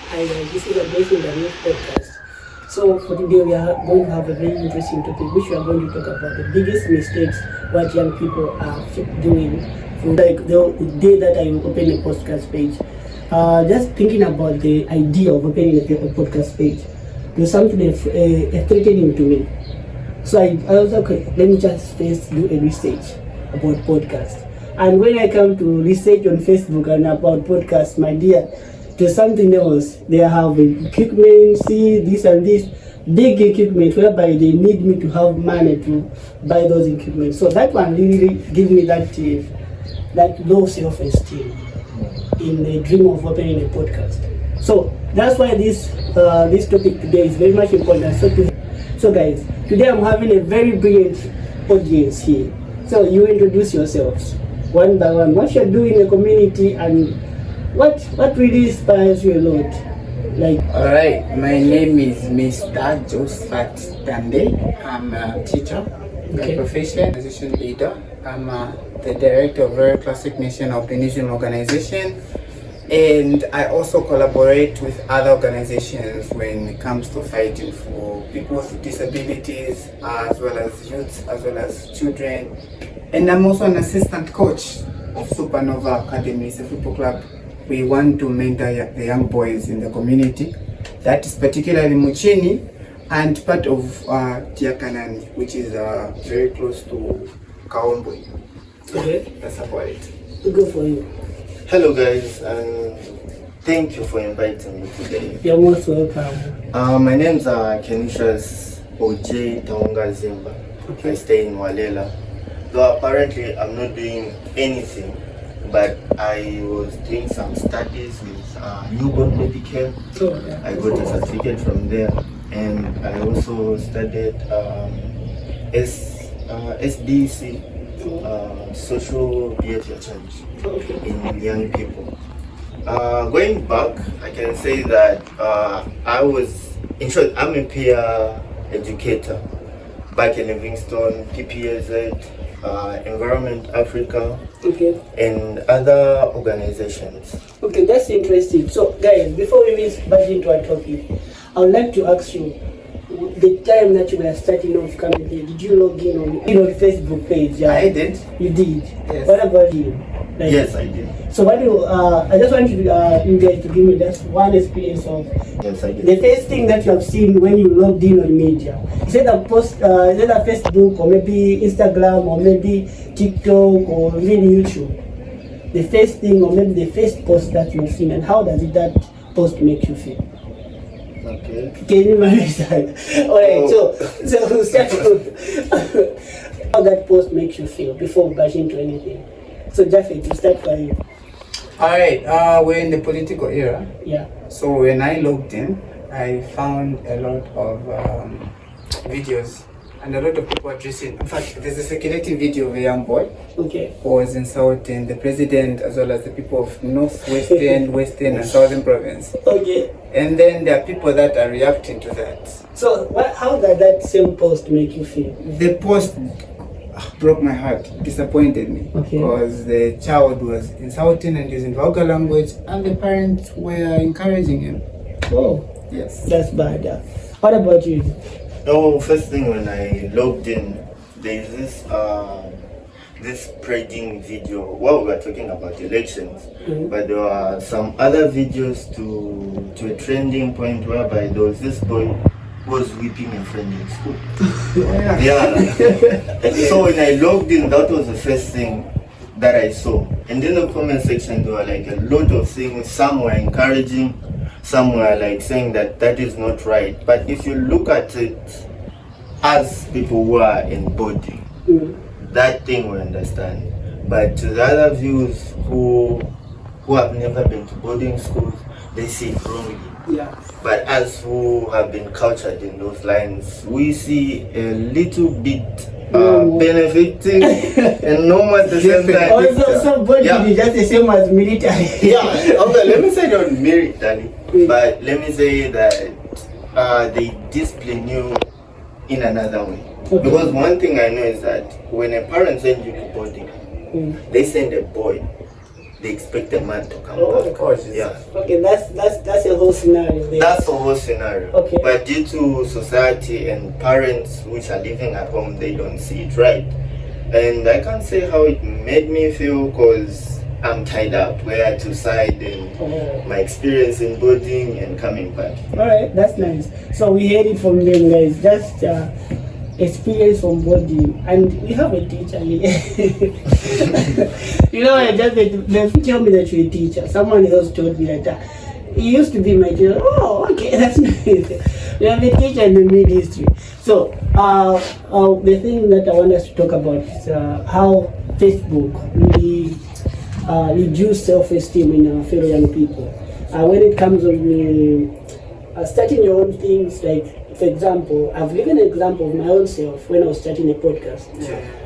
Hi guys, this is a Blessing the New podcast. So for today we are going to have a very interesting topic which we are going to talk about the biggest mistakes what young people are doing from like the day that I opened a podcast page. Just thinking about the idea of opening a podcast page. There's something threatening to me. So I was like, okay, let me just first do a research about podcasts. And when I come to research on Facebook and about podcasts, my dear, there's something else. They have equipment, see this and this, big equipment whereby they need me to have money to buy those equipment. So that one really give me that low self-esteem in the dream of opening a podcast. So that's why this topic today is very much important. So guys, today I'm having a very brilliant audience here. So you introduce yourselves one by one. What you're doing in the community and what really inspires you a lot? Like, alright, my name is Mr. Josephat Dande. I'm a teacher, by profession, organization leader. I'm the director of Royal Classic Nation Albinism Organization, and I also collaborate with other organizations when it comes to fighting for people with disabilities, as well as youth, as well as children. And I'm also an assistant coach of Supernova Academy, it's a football club. We want to mentor the young boys in the community. That is particularly Muchini and part of Tiakanani, which is very close to Kaombwe. okay, That's about it. good for you. Hello guys, and thank you for inviting me today. You're most welcome. My name's Kenishas OJ Taunga Zimba. I stay in Walela. Though apparently I'm not doing anything, but I was doing some studies with newborn medical. I got a certificate from there, and I also studied SBC, social behavior change in young people. Going back, I can say that I was, in short, I'm a peer educator back in Livingstone, PPAZ, Environment Africa, and other organizations. Okay, that's interesting. So guys, before we even budge into our topic, I would like to ask you, the time that you were starting off coming here, did you log in on the Facebook page? I did. You did? Yes. What about you? Like, Yes, I did. So what do you, I just want you guys to give me just one experience of Yes, I did. the first thing that you have seen when you logged in on media. Is it a post, is it a Facebook or maybe Instagram or maybe TikTok or even YouTube? The first thing or maybe the first post that you've seen, and how does that post make you feel? Okay. Can you manage that? Alright, so we'll start with how that post makes you feel before we bash into anything. So Jafet, we'll start for you. Alright, we're in the political era. Yeah. So when I logged in, I found a lot of videos and a lot of people addressing. In fact, there's a circulating video of a young boy who was insulting the president as well as the people of Northwestern, Western, and Southern Province. Okay. And then there are people that are reacting to that. So how did that same post make you feel? The post broke my heart, disappointed me, because the child was insulting and using vulgar language, and the parents were encouraging him. Oh, yes, that's bad. What about you? No, first thing when I logged in, there's this parading video. Well, we were talking about elections, but there were some other videos to a trending point whereby there was this boy who was whipping a friend in school. Yeah. So when I logged in, that was the first thing that I saw. And in the comment section, there were like a lot of things. Some were encouraging, some were like saying that is not right. But if you look at it as people who are in boarding, that thing we understand. But to the other views who have never been to boarding schools, they see it wrongly. Yeah. But as who have been cultured in those lines, we see a little bit benefiting and normal at the same time. Also, boarding is just the same as military. Yeah, okay, let me say not military, but let me say that they discipline you in another way. Because one thing I know is that when a parent sends you to boarding, they send a boy they expect the man to come Oh, back. Of course, Yeah. Okay, that's a whole scenario there. That's the whole scenario. Okay. But due to society and parents which are living at home, they don't see it right. And I can't say how it made me feel because I'm tied up where to side and Oh. my experience in boarding and coming back. All right, that's nice. So we heard it from them, guys. Just experience from body, and we have a teacher here. You know, I just they tell me that you're a teacher. Someone else told me that he used to be my teacher. Oh, okay, that's nice. We have a teacher in the mid-history. So the thing that I want us to talk about is how Facebook really reduce self-esteem in our fellow young people. When it comes on starting your own things, like for example, I've given an example of my own self when I was starting a podcast.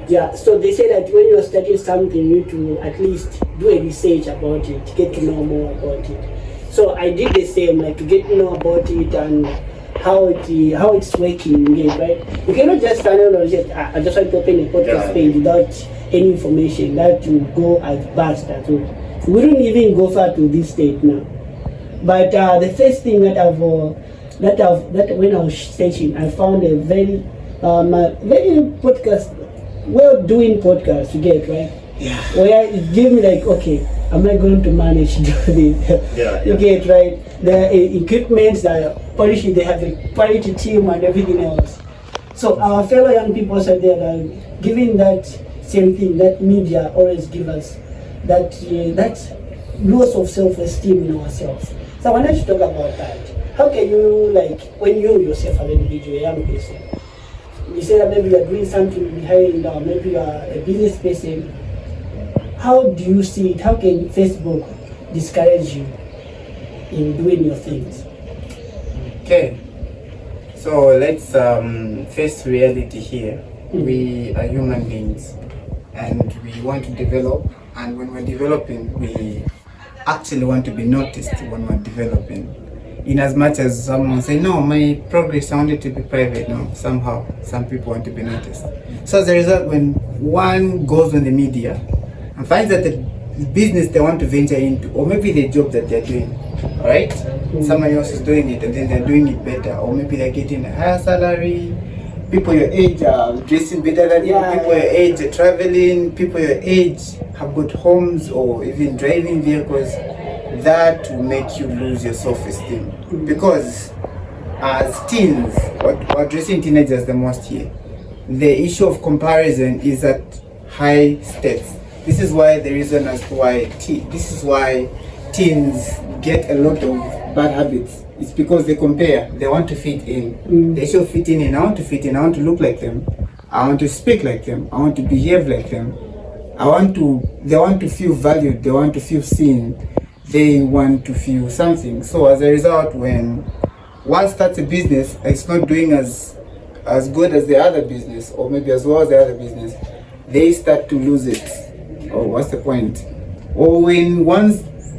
Yeah, so they say that when you're starting something, you need to at least do a research about it, get to know more about it. So I did the same, like to get to know about it and how it's working, right? You cannot just stand on and just I just want to open a podcast page without any information. That will go as fast as well. We wouldn't even go far to this state now. But the first thing that when I was searching, I found a very well-doing podcast to get, right? Yeah. Where it gave me like, okay, am I going to manage to do this? Yeah. You get, right? The equipment, the policy, they have the quality team and everything else. So our fellow young people are there are giving that same thing that media always give us, that loss of self-esteem in ourselves. So I wanted to talk about that. How can you, like, when you yourself as an individual, a young person, you say that maybe you are doing something behind, or maybe you are a business person, how do you see it? How can Facebook discourage you in doing your things? Okay, so let's face reality here. We are human beings and we want to develop, and when we're developing, we actually want to be noticed when we're developing. In as much as someone say, no, my progress, I want it to be private. No, somehow, some people want to be noticed. So as a result, when one goes on the media and finds that the business they want to venture into, or maybe the job that they're doing, right? Someone else is doing it and then they're doing it better, or maybe they're getting a higher salary, people your age are dressing better than you, people your age are traveling, people your age have got homes or even driving vehicles. That will make you lose your self-esteem. Because as teens, we're addressing teenagers the most here, the issue of comparison is at high stakes. This is why the reason as to why this is why teens get a lot of bad habits. It's because they compare. They want to fit in. The issue of fitting in. I want to fit in. I want to look like them. I want to speak like them. I want to behave like them. They want to feel valued. They want to feel seen. They want to feel something. So as a result, when one starts a business, it's not doing as good as the other business, or maybe as well as the other business, they start to lose it. Oh, what's the point? Or when one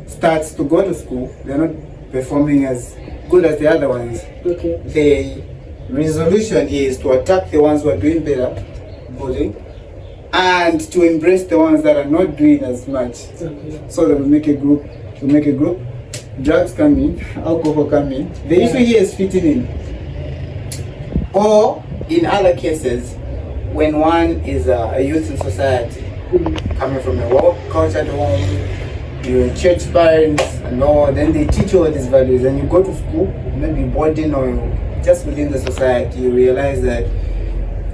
starts to go to school, they're not performing as good as the other ones. Okay. The resolution is to attack the ones who are doing better, bullying, and to embrace the ones that are not doing as much. Okay. So that we make a group. Drugs come in, alcohol come in. The issue here is fitting in. Or in other cases, when one is a youth in society, coming from a well-cultured home, you're church parents and all, then they teach you all these values, and you go to school, maybe boarding or just within the society, you realize that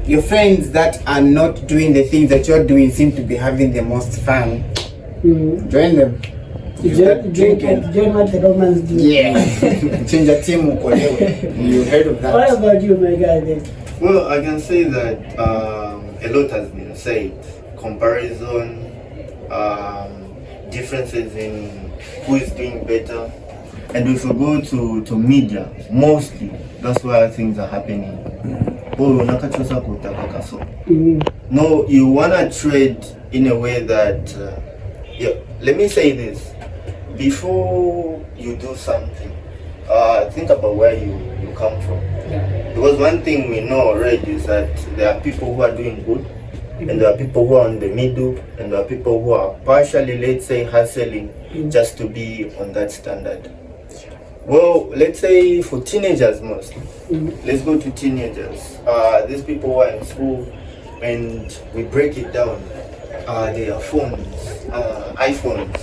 your friends that are not doing the things that you're doing seem to be having the most fun. Join them. Join what the Romans do. Yeah. Change a team. You heard of that? What about you, my guy? Then? Well, I can say that a lot has been said. Comparison, differences in who is doing better. And if you go to media, mostly, that's where things are happening. No, you want to trade in a way that, let me say this. Before you do something, think about where you come from. Because one thing we know already is that there are people who are doing good and there are people who are in the middle, and there are people who are partially, let's say, hustling just to be on that standard. Well, let's say for teenagers mostly. Let's go to teenagers. These people who are in school, and we break it down. Their phones, iPhones,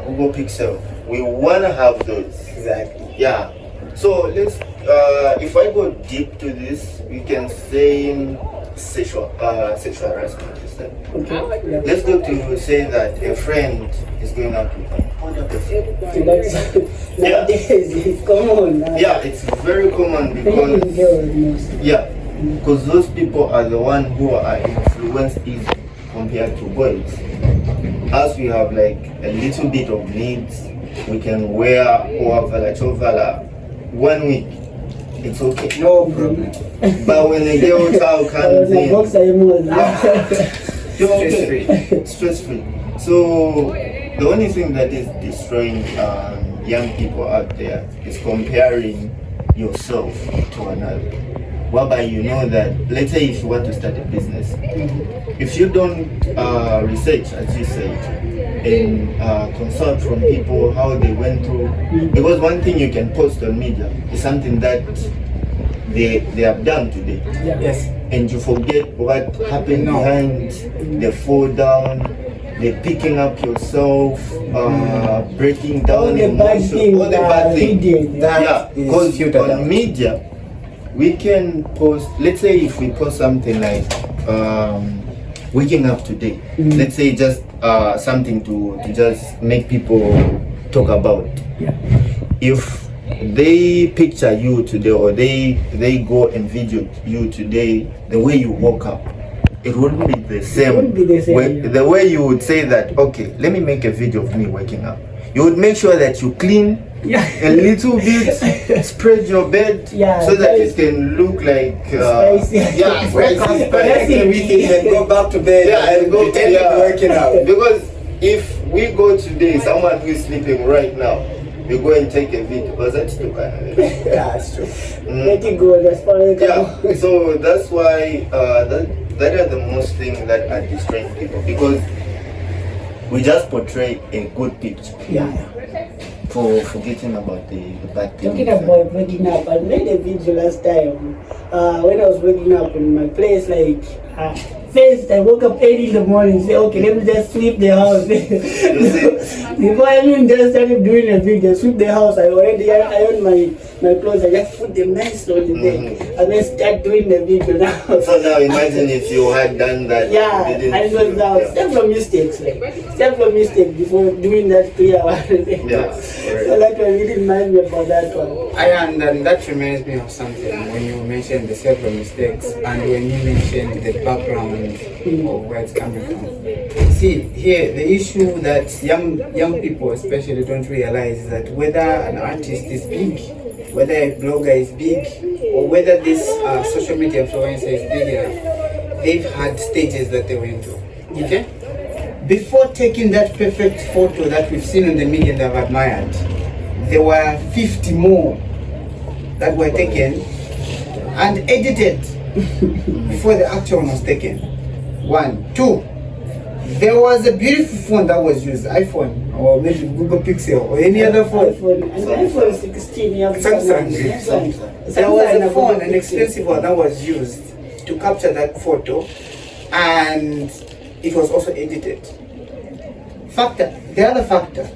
Google Pixel. We want to have those. Exactly. Yeah. So let's, if I go deep to this, we can say sexual harassment. Okay. Yeah. Let's go to say that a friend is going out with another person. So that's nowadays it's common. Yeah, it's very common Even because girls mostly. yeah, because those people are the ones who are influenced easily compared to boys. As we have like a little bit of needs, we can wear chovala 1 week. It's okay. No problem. But when a girl child comes in, Stress free. stress free. So the only thing that is destroying young people out there is comparing yourself to another. Whereby you know that, let's say if you want to start a business, if you don't research, as you said, and consult from people how they went through, because one thing you can post on media is something that they have done today. Yes. And you forget what happened behind the fall down, the picking up yourself, breaking down All the bad things all the bad things. That is Because filtered on out. media, we can post, let's say if we post something like waking up today, let's say just something to just make people talk about. If they picture you today, or they go and video you today, the way you woke up, it wouldn't be the same. wouldn't be the same, The way you would say that, okay, let me make a video of me waking up. You would make sure that you clean a little bit, spread your bed, so that it can look like Spicy. yeah, Wake up, spicy. spend the weekend and go back to bed. Yeah, and go pretend to be working out. Because if we go today, someone who is sleeping right now, we go and take a video. Was that too kind of it? That's true. Let it go, that's probably Yeah, so that's why that are the most things that are destroying people, because we just portray a good picture for forgetting about the bad things. Talking about waking up, I made a video last time when I was waking up in my place. Like, first I woke up early in the morning, say, okay, let me just sweep the house. Before I even just started doing a video, sweep the house, I already ironed my clothes. I just put them nice on the bed, and then start doing the video now. So now imagine if you had done that. Yeah, you I didn't was out. Several mistakes, several mistakes before doing that 3 hours. Yeah. So that one really remind me about that one. And that reminds me of something when you mentioned the several mistakes and when you mentioned the background of where it's coming from. See, here the issue that young people especially don't realize is that whether an artist is big, whether a blogger is big, or whether this social media influencer is big enough, they've had stages that they went through. Okay? Before taking that perfect photo that we've seen on the media that I've admired, there were 50 more that were taken and edited before the actual one was taken. 1, 2. There was a beautiful phone that was used, iPhone or maybe Google Pixel or any other phone. iPhone 16, yeah. Samsung. There was a phone, an expensive one that was used to capture that photo, and it was also edited. The other factor,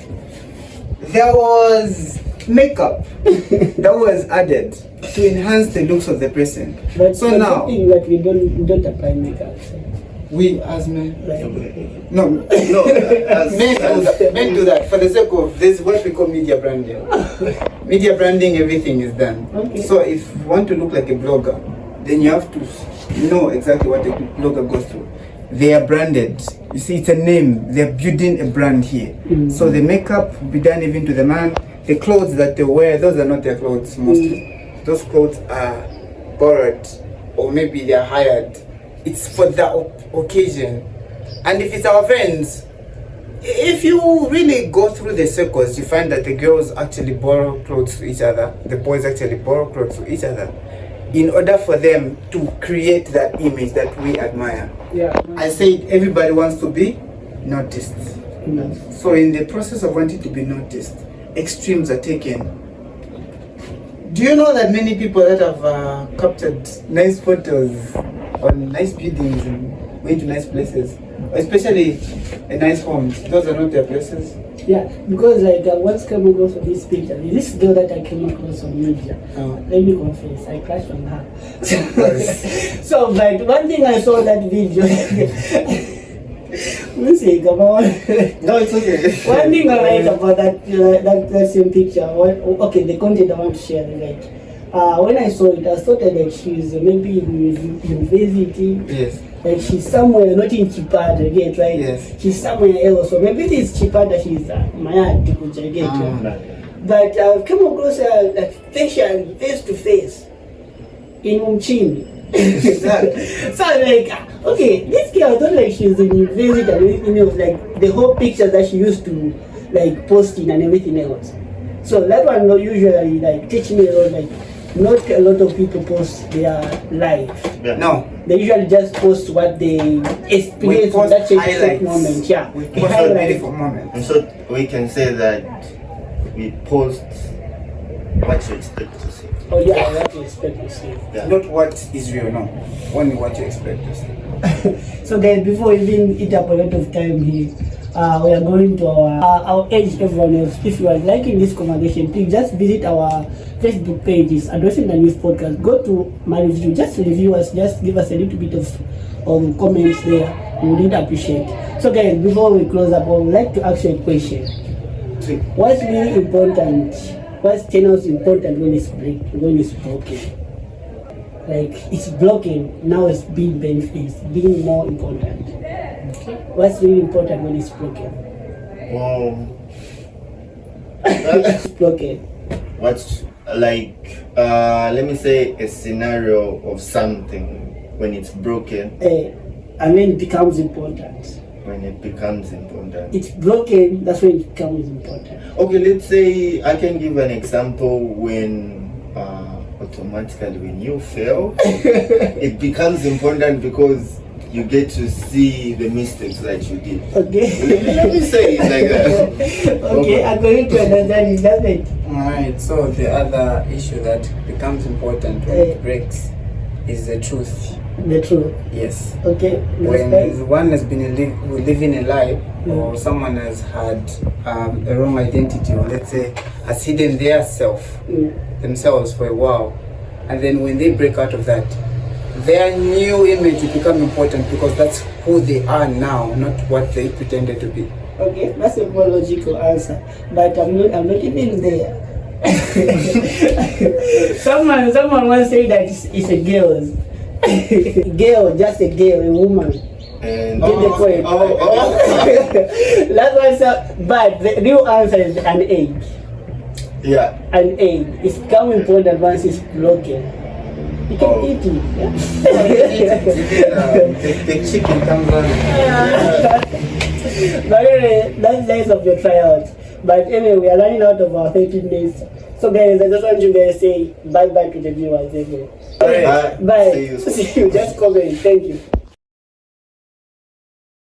there was makeup that was added to enhance the looks of the person. But so now that we don't apply makeup. So. we as men, no, No, as, men do that for the sake of this, what we call media branding. Media branding, everything is done. Okay. So if you want to look like a blogger, then you have to know exactly what a blogger goes through. They are branded. You see, it's a name. They're building a brand here. So the makeup will be done even to the man. The clothes that they wear, those are not their clothes mostly. Those clothes are borrowed, or maybe they're hired. It's for that occasion. And if it's our friends, if you really go through the circles, you find that the girls actually borrow clothes to each other, the boys actually borrow clothes to each other. in order for them to create that image that we admire. Yeah. I said everybody wants to be noticed. So in the process of wanting to be noticed, extremes are taken. Do you know that many people that have captured nice photos on nice buildings and going to nice places, especially nice homes, those are not their places? Yeah, because like I once came across this picture. This girl that I came across on media. Let me confess, I crashed on her. So, like one thing I saw that video. Come on. No, it's okay. One thing I like about that same picture. Okay, the content I want to share. Like when I saw it, I thought that she's maybe in university. Yes. Like she's somewhere, not in Chipata, get right? Yes. She's somewhere else. So maybe this Chipata, she's Maya Tikuja, get right? But I've come across her like face to face in Umchini. So I'm like, okay, this girl, I thought like she's in university and everything else, like the whole picture that she used to like posting and everything else. So that one usually like teach me a lot, like not a lot of people post their life. Yeah. No. They usually just post what they experience in that specific moment. Yeah. We The post a highlights. beautiful moment. And so we can say that we post what you expect to see. Oh yeah, what you expect to see. Yeah. Not what is real, no. Only what you expect to see. So guys, before we even eat up a lot of time here, we are going to our urge everyone else. If you are liking this conversation, please just visit our Facebook pages, Addressing the News Podcast. Go to my review, just review us, just give us a little bit of comments there. We would really appreciate. So guys, before we close up, I would like to ask you a question. What's really important? What's channels important when it's broken? Like it's broken, now it's being benefits, being more important. What's really important when it's broken? It's broken. What's like let me say a scenario of something when it's broken. And then it becomes important. When it becomes important. It's broken, that's when it becomes important. Okay, let's say I can give an example when automatically when you fail, it becomes important because you get to see the mistakes that you did. Okay. Let me say it like that. Okay, I'm going to understand it, that's it. Alright, so the other issue that becomes important when it breaks is the truth. The truth. Yes. Okay. When one has been living a lie, or someone has had a wrong identity, or let's say has hidden their themselves for a while, and then when they break out of that, their new image will become important because that's who they are now, not what they pretended to be. Okay, that's a more logical answer, but I'm not even there. someone once said that it's a girl, just a girl, a woman. And Get the point. That's why. But the real answer is an egg. yeah. An egg. It's become important once it's broken. You can eat it. The chicken comes on. But anyway, that's the end of your tryout. But anyway, we are running out of our 13 minutes. So guys, I just want you guys to say bye to the viewers. Anyway. Bye. Bye. See you soon. See you. Just comment. Thank you.